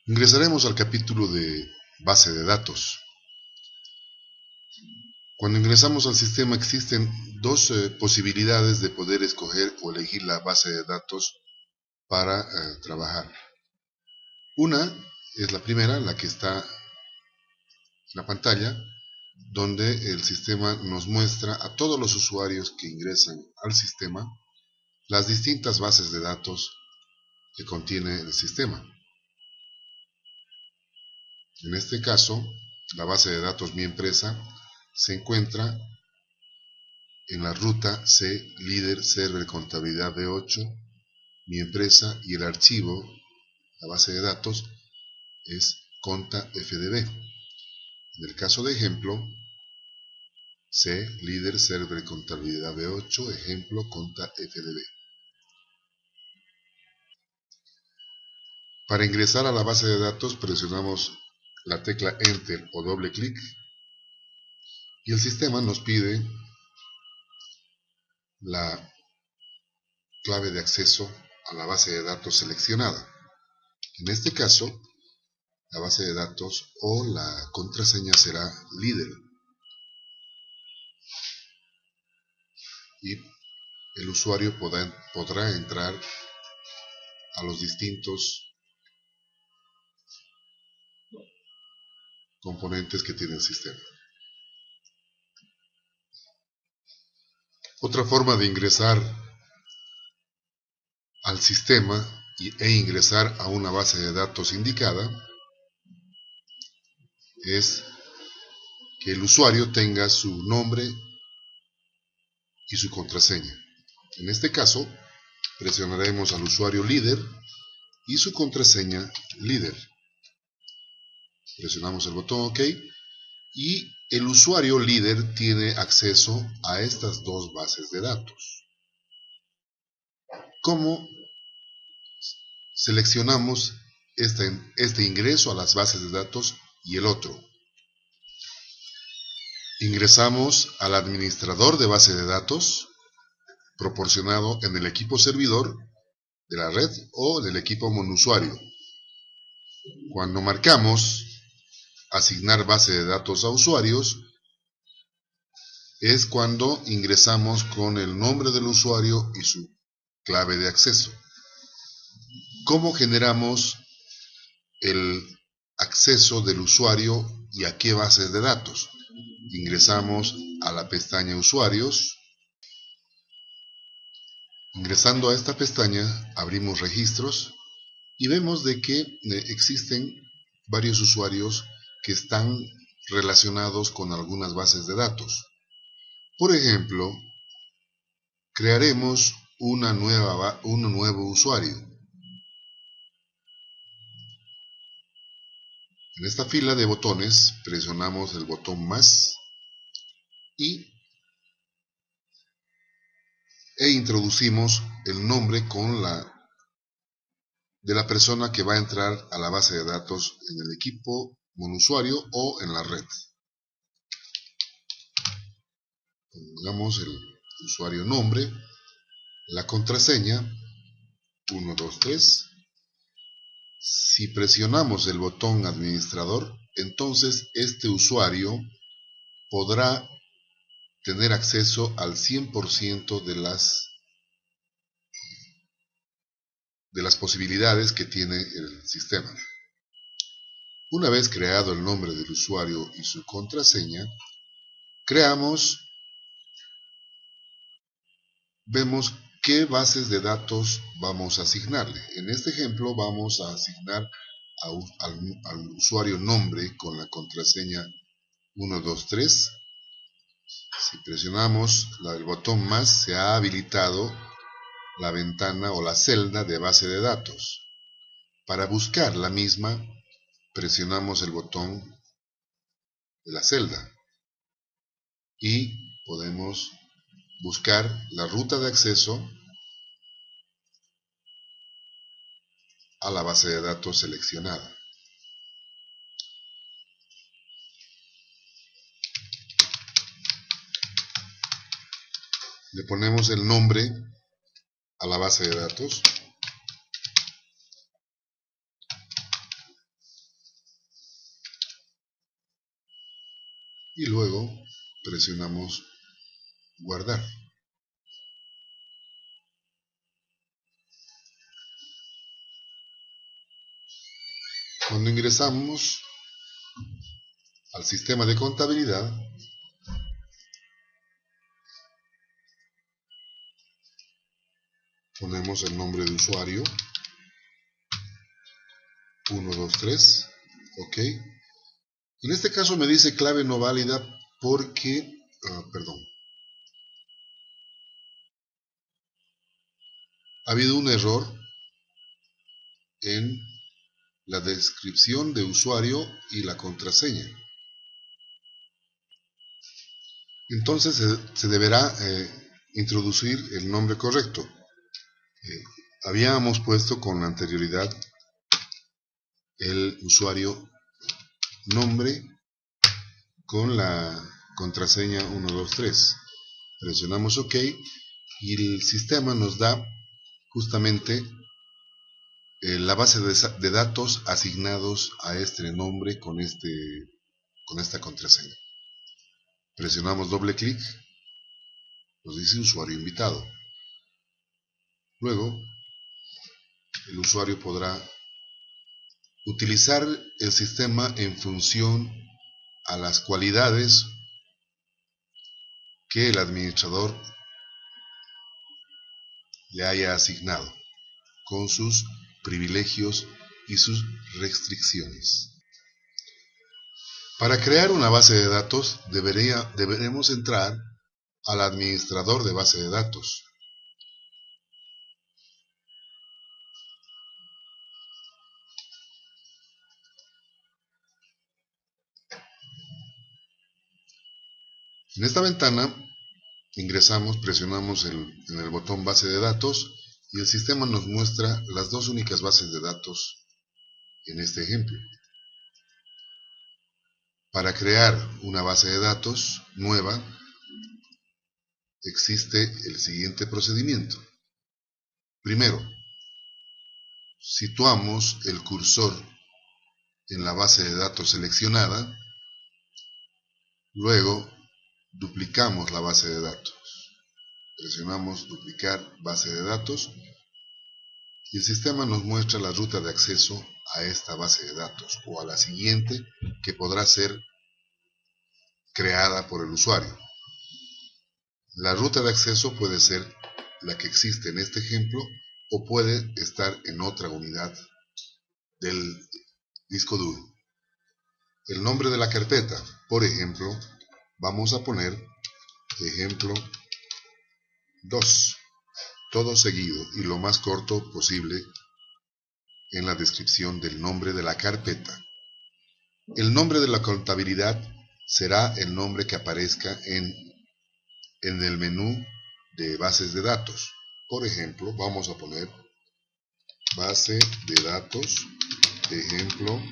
Ingresaremos al capítulo de base de datos. Cuando ingresamos al sistema existen dos posibilidades de poder escoger o elegir la base de datos para trabajar. Una es la primera, la que está en la pantalla, donde el sistema nos muestra a todos los usuarios que ingresan al sistema las distintas bases de datos que contiene el sistema. En este caso, la base de datos Mi Empresa se encuentra en la ruta C, líder server contabilidad B8, Mi Empresa, y el archivo, la base de datos, es conta FDB. En el caso de ejemplo, C, líder server contabilidad B8, ejemplo, conta FDB. Para ingresar a la base de datos presionamos la tecla Enter o doble clic y el sistema nos pide la clave de acceso a la base de datos seleccionada. En este caso, la base de datos o la contraseña será líder y el usuario podrá entrar a los distintos componentes que tiene el sistema. Otra forma de ingresar al sistema e ingresar a una base de datos indicada es que el usuario tenga su nombre y su contraseña. En este caso, presionaremos al usuario líder y su contraseña líder. Presionamos el botón OK y el usuario líder tiene acceso a estas dos bases de datos. ¿Cómo seleccionamos este ingreso a las bases de datos y el otro? Ingresamos al administrador de base de datos proporcionado en el equipo servidor de la red o del equipo monusuario. Cuando marcamos asignar base de datos a usuarios, es cuando ingresamos con el nombre del usuario y su clave de acceso. ¿Cómo generamos el acceso del usuario y a qué bases de datos? Ingresamos a la pestaña Usuarios. Ingresando a esta pestaña, abrimos Registros y vemos de que existen varios usuarios que están relacionados con algunas bases de datos. Por ejemplo, crearemos un nuevo usuario. En esta fila de botones presionamos el botón más e introducimos el nombre de la persona que va a entrar a la base de datos en el equipo monusuario o en la red. Pongamos el usuario nombre, la contraseña 123. Si presionamos el botón administrador, entonces este usuario podrá tener acceso al 100% de las posibilidades que tiene el sistema. Una vez creado el nombre del usuario y su contraseña, vemos qué bases de datos vamos a asignarle. En este ejemplo vamos a asignar al usuario nombre con la contraseña 123. Si presionamos el botón más, se ha habilitado la ventana o la celda de base de datos. Para buscar la misma, presionamos el botón de la celda y podemos buscar la ruta de acceso a la base de datos seleccionada. Le ponemos el nombre a la base de datos. y luego presionamos guardar. Cuando ingresamos al sistema de contabilidad, ponemos el nombre de usuario 123, ok. En este caso me dice clave no válida porque, ha habido un error en la descripción de usuario y la contraseña. Entonces se deberá introducir el nombre correcto. Habíamos puesto con anterioridad el usuario nombre con la contraseña 123. Presionamos OK y el sistema nos da justamente la base de datos asignados a este nombre con esta contraseña. Presionamos doble clic, nos dice usuario invitado. Luego, el usuario podrá utilizar el sistema en función a las cualidades que el administrador le haya asignado, con sus privilegios y sus restricciones. Para crear una base de datos deberemos entrar al administrador de base de datos. En esta ventana presionamos en el botón base de datos y el sistema nos muestra las dos únicas bases de datos en este ejemplo. Para crear una base de datos nueva existe el siguiente procedimiento. Primero, situamos el cursor en la base de datos seleccionada, luego duplicamos la base de datos. Presionamos duplicar base de datos y el sistema nos muestra la ruta de acceso a esta base de datos o a la siguiente que podrá ser creada por el usuario. La ruta de acceso puede ser la que existe en este ejemplo o puede estar en otra unidad del disco duro. El nombre de la carpeta, por ejemplo, vamos a poner ejemplo 2, todo seguido y lo más corto posible en la descripción del nombre de la carpeta. El nombre de la contabilidad será el nombre que aparezca en el menú de bases de datos. Por ejemplo, vamos a poner base de datos, ejemplo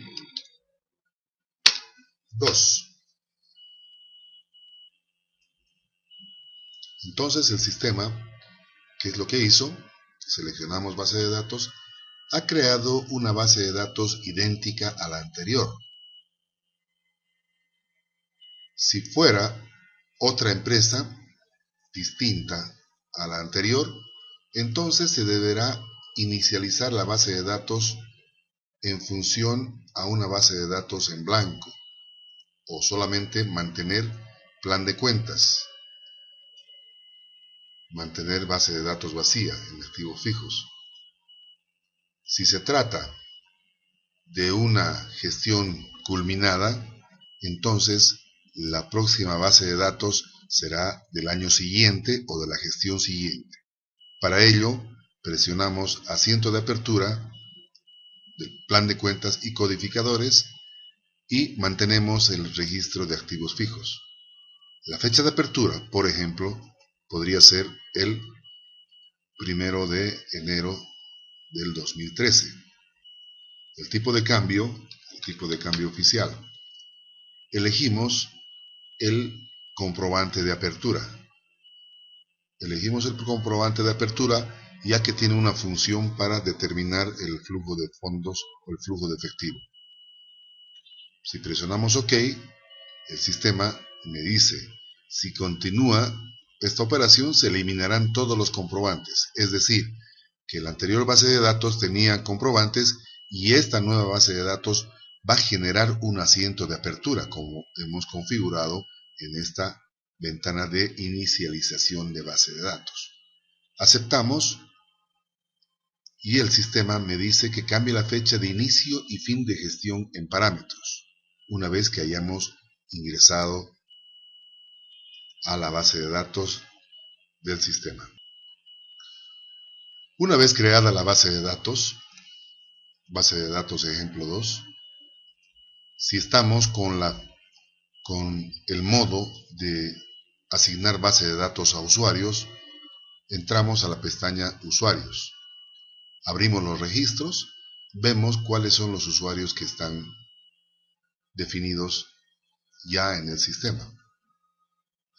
2. Entonces el sistema, ¿qué es lo que hizo? Seleccionamos base de datos, ha creado una base de datos idéntica a la anterior. Si fuera otra empresa distinta a la anterior, entonces se deberá inicializar la base de datos en función a una base de datos en blanco o solamente mantener plan de cuentas, mantener base de datos vacía en activos fijos. Si se trata de una gestión culminada, entonces la próxima base de datos será del año siguiente o de la gestión siguiente. Para ello, presionamos asiento de apertura del plan de cuentas y codificadores y mantenemos el registro de activos fijos. La fecha de apertura, por ejemplo, podría ser el 1 de enero del 2013. El tipo de cambio oficial. Elegimos el comprobante de apertura. Elegimos el comprobante de apertura ya que tiene una función para determinar el flujo de fondos o el flujo de efectivo. Si presionamos OK, el sistema me dice, si continúa esta operación se eliminarán todos los comprobantes, es decir, que la anterior base de datos tenía comprobantes y esta nueva base de datos va a generar un asiento de apertura, como hemos configurado en esta ventana de inicialización de base de datos. Aceptamos y el sistema me dice que cambie la fecha de inicio y fin de gestión en parámetros, una vez que hayamos ingresado a la base de datos del sistema. Una vez creada la base de datos ejemplo 2, si estamos con el modo de asignar base de datos a usuarios, entramos a la pestaña Usuarios. Abrimos los registros, vemos cuáles son los usuarios que están definidos ya en el sistema.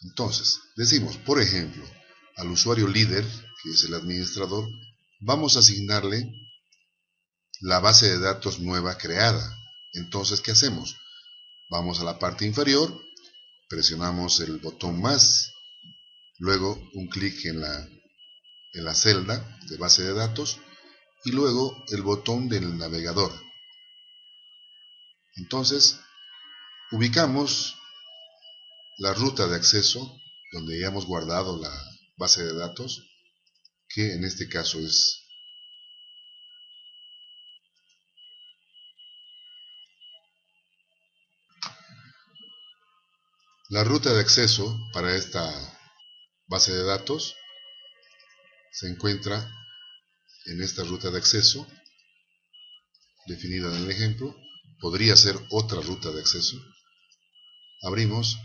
Entonces, decimos, por ejemplo, al usuario líder, que es el administrador, vamos a asignarle la base de datos nueva creada. Entonces, ¿qué hacemos? Vamos a la parte inferior, presionamos el botón más, luego un clic en la celda de base de datos y luego el botón del navegador. Entonces, ubicamos la ruta de acceso donde ya hemos guardado la base de datos, que en este caso es la ruta de acceso para esta base de datos. Se encuentra en esta ruta de acceso definida en el ejemplo. Podría ser otra ruta de acceso. Abrimos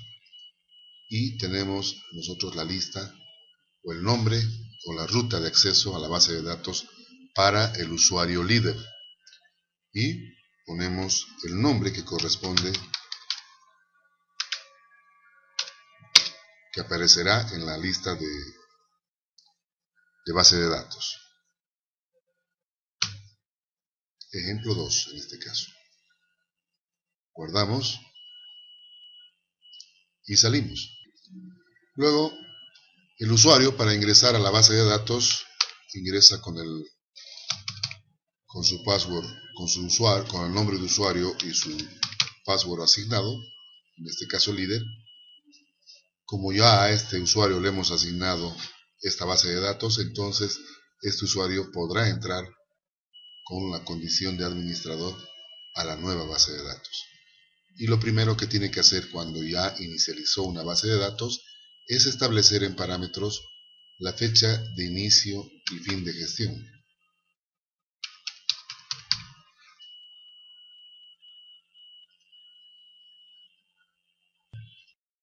y tenemos nosotros la lista o el nombre o la ruta de acceso a la base de datos para el usuario líder y ponemos el nombre que corresponde, que aparecerá en la lista de base de datos. Ejemplo 2 en este caso. Guardamos y salimos. Luego, el usuario, para ingresar a la base de datos, ingresa con su password, con el nombre de usuario y su password asignado, en este caso líder. Como ya a este usuario le hemos asignado esta base de datos, entonces este usuario podrá entrar con la condición de administrador a la nueva base de datos. Y lo primero que tiene que hacer cuando ya inicializó una base de datos es establecer en parámetros la fecha de inicio y fin de gestión.